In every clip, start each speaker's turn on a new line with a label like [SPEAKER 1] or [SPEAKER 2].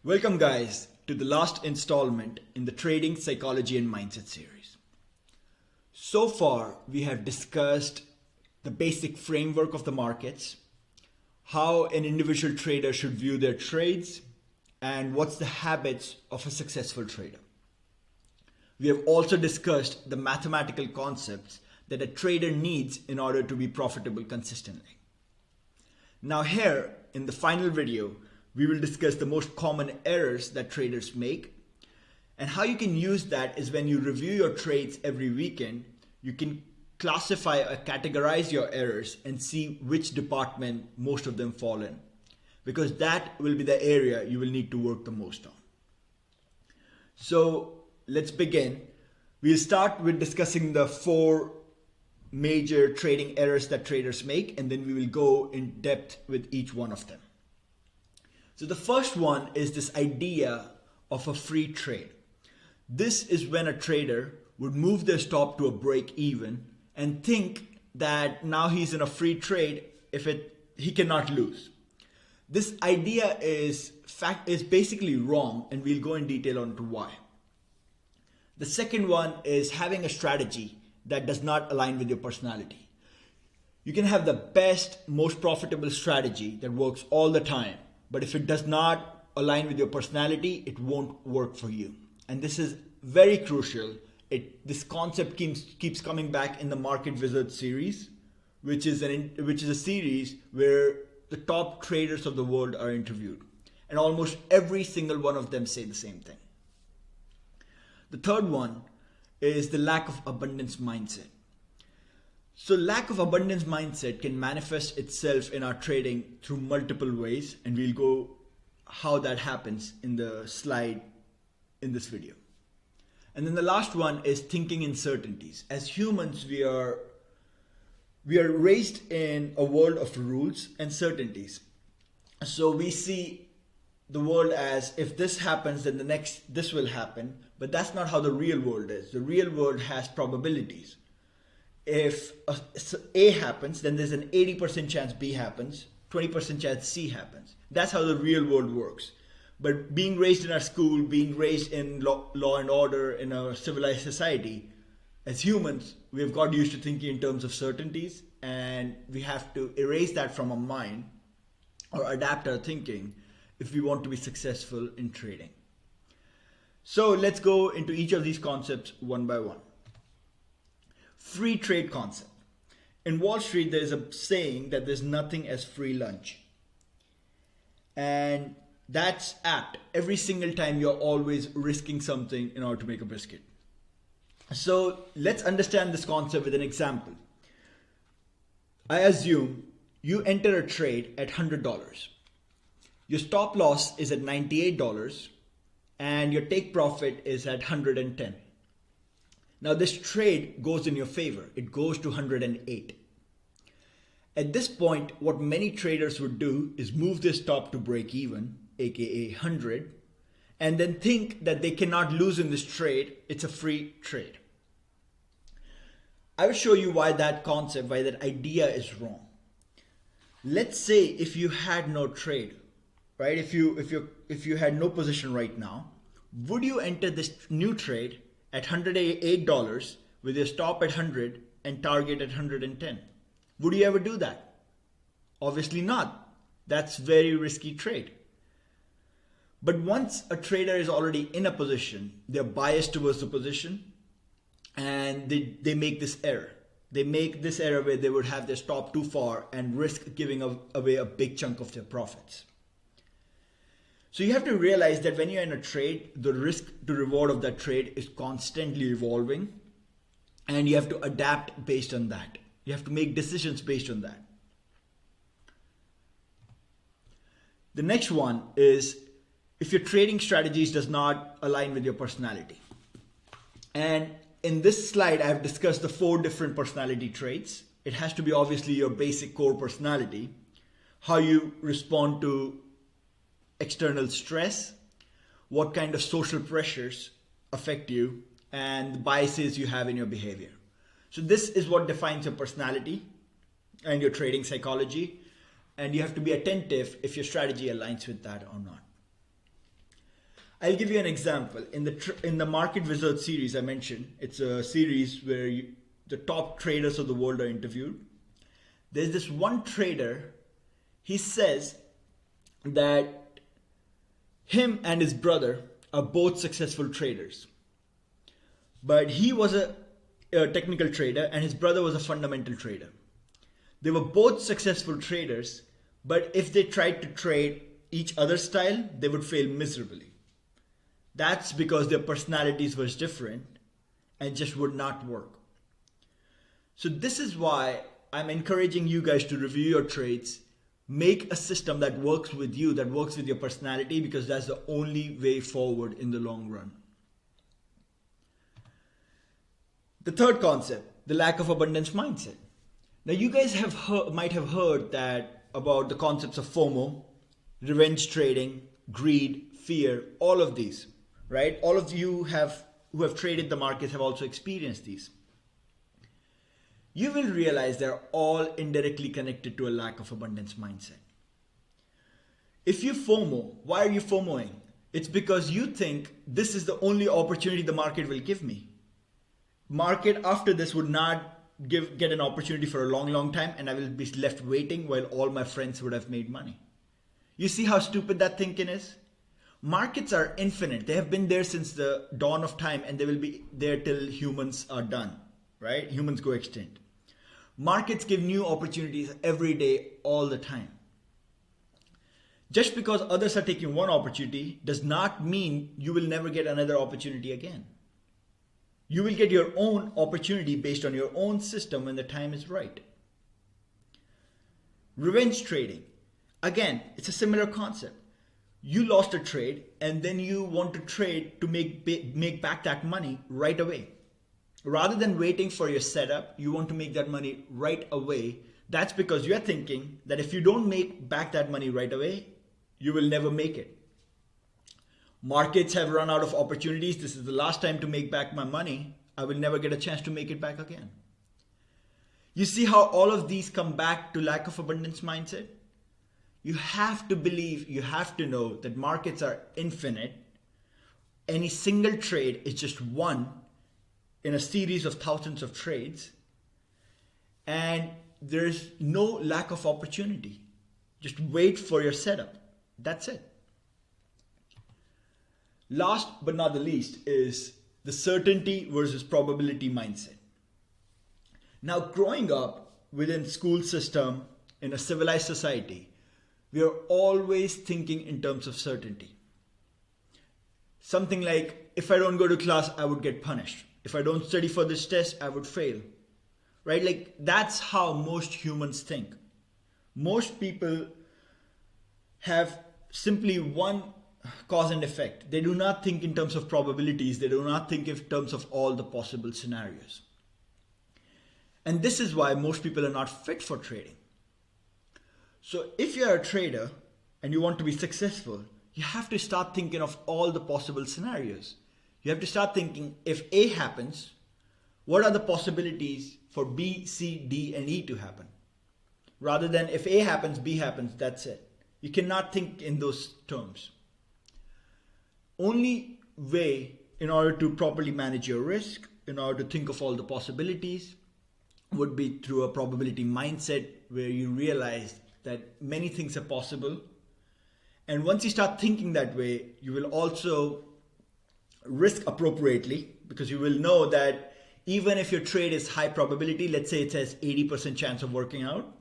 [SPEAKER 1] Welcome guys to the last installment in the Trading Psychology and Mindset series. So far we have discussed the basic framework of the markets, how an individual trader should view their trades, and what's the habits of a successful trader. We have also discussed the mathematical concepts that a trader needs in order to be profitable consistently. Now here in the final video, we will discuss the most common errors that traders make, and how you can use that is when you review your trades every weekend, you can classify or categorize your errors and see which department most of them fall in, because that will be the area you will need to work the most on. So let's begin. We'll start with discussing the 4 major trading errors that traders make, and then we will go in depth with each one of them. So the first one is this idea of a free trade. This is when a trader would move their stop to a break even and think that now he's in a free trade he cannot lose. This idea is basically wrong, and we'll go in detail on to why. The second one is having a strategy that does not align with your personality. You can have the best, most profitable strategy that works all the time, but if it does not align with your personality, it won't work for you. And this is very crucial. This concept keeps coming back in the Market Wizard series, which is a series where the top traders of the world are interviewed. And almost every single one of them say the same thing. The third one is the lack of abundance mindset. So lack of abundance mindset can manifest itself in our trading through multiple ways, and we'll go how that happens in the slide in this video. And then the last one is thinking in certainties. As humans, we are raised in a world of rules and certainties. So we see the world as, if this happens, then this will happen. But that's not how the real world is. The real world has probabilities. If A happens, then there's an 80% chance B happens, 20% chance C happens. That's how the real world works. But being raised in our school, being raised in law and order in a civilized society, as humans, we have got used to thinking in terms of certainties, and we have to erase that from our mind or adapt our thinking if we want to be successful in trading. So let's go into each of these concepts one by one. Free trade concept. In Wall Street, there's a saying that there's nothing as free lunch. And that's apt. Every single time you're always risking something in order to make a biscuit. So let's understand this concept with an example. I assume you enter a trade at $100. Your stop loss is at $98 and your take profit is at $110. Now this trade goes in your favor. It goes to 108. At this point, what many traders would do is move their stop to break even, aka 100, and then think that they cannot lose in this trade. It's a free trade. I will show you why that idea is wrong. Let's say if you had no trade, right? If you had no position right now, would you enter this new trade at $108 with your stop at 100 and target at 110? Would you ever do that? Obviously not. That's very risky trade. But once a trader is already in a position, they're biased towards the position, and they make this error. They make this error where they would have their stop too far and risk giving away a big chunk of their profits. So you have to realize that when you're in a trade, the risk to reward of that trade is constantly evolving, and you have to adapt based on that. You have to make decisions based on that. The next one is if your trading strategies does not align with your personality. And in this slide, I have discussed the 4 different personality traits. It has to be obviously your basic core personality, how you respond to external stress, what kind of social pressures affect you, and the biases you have in your behavior. So this is what defines your personality and your trading psychology, and you have to be attentive if your strategy aligns with that or not. I'll give you an example. In the Market Wizard series I mentioned, it's a series where the top traders of the world are interviewed. There's this one trader, he says that him and his brother are both successful traders. But he was a technical trader and his brother was a fundamental trader. They were both successful traders, but if they tried to trade each other's style, they would fail miserably. That's because their personalities were different and just would not work. So this is why I'm encouraging you guys to review your trades, make a system that works with you, that works with your personality, because that's the only way forward in the long run. The third concept, the lack of abundance mindset. Now you guys might have heard that about the concepts of FOMO, revenge trading, greed, fear, all of these, right? All of you who have traded the markets have also experienced these. You will realize they're all indirectly connected to a lack of abundance mindset. If you FOMO, why are you FOMOing? It's because you think this is the only opportunity the market will give me. Market after this would not get an opportunity for a long time, and I will be left waiting while all my friends would have made money. You see how stupid that thinking is? Markets are infinite. They have been there since the dawn of time, and they will be there till humans are done, right? Humans go extinct. Markets give new opportunities every day, all the time. Just because others are taking one opportunity does not mean you will never get another opportunity again. You will get your own opportunity based on your own system when the time is right. Revenge trading. Again, it's a similar concept. You lost a trade and then you want to trade to make back that money right away. Rather than waiting for your setup, you want to make that money right away. That's because you're thinking that if you don't make back that money right away, you will never make it. Markets have run out of opportunities. This is the last time to make back my money. I will never get a chance to make it back again. You see how all of these come back to lack of abundance mindset? You have to believe, you have to know that markets are infinite. Any single trade is just one in a series of thousands of trades. And there's no lack of opportunity. Just wait for your setup. That's it. Last but not the least is the certainty versus probability mindset. Now, growing up within school system in a civilized society, we are always thinking in terms of certainty. Something like, if I don't go to class, I would get punished. If I don't study for this test, I would fail. Right? Like, that's how most humans think. Most people have simply one cause and effect. They do not think in terms of probabilities. They do not think in terms of all the possible scenarios. And this is why most people are not fit for trading. So if you're a trader and you want to be successful, you have to start thinking of all the possible scenarios. You have to start thinking, if A happens, what are the possibilities for B, C, D, and E to happen? Rather than if A happens, B happens, that's it. You cannot think in those terms. Only way in order to properly manage your risk, in order to think of all the possibilities, would be through a probability mindset where you realize that many things are possible. And once you start thinking that way, you will also risk appropriately, because you will know that even if your trade is high probability, let's say it has 80% chance of working out,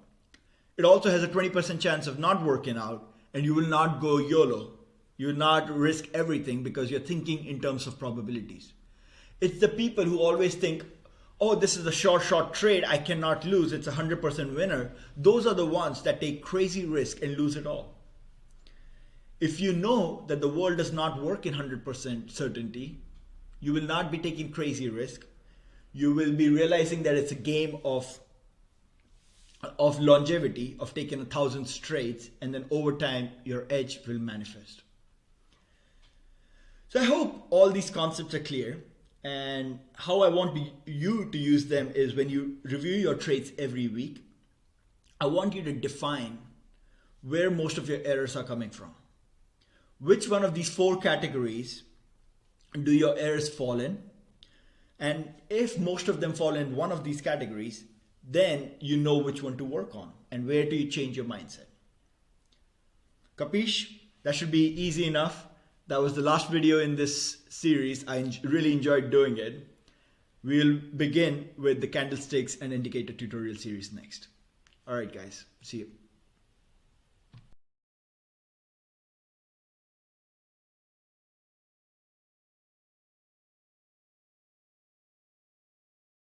[SPEAKER 1] it also has a 20% chance of not working out, and you will not go YOLO. You will not risk everything because you're thinking in terms of probabilities. It's the people who always think, oh, this is a short trade, I cannot lose, it's a 100% winner. Those are the ones that take crazy risk and lose it all. If you know that the world does not work in 100% certainty, you will not be taking crazy risk. You will be realizing that it's a game of longevity, of taking 1,000 trades, and then over time, your edge will manifest. So I hope all these concepts are clear, and how I want you to use them is when you review your trades every week, I want you to define where most of your errors are coming from. which one of these 4 categories do your errors fall in? And if most of them fall in one of these categories, then you know which one to work on and where do you change your mindset. Capiche? That should be easy enough. That was the last video in this series. I really enjoyed doing it. We'll begin with the candlesticks and indicator tutorial series next. All right, guys. See you.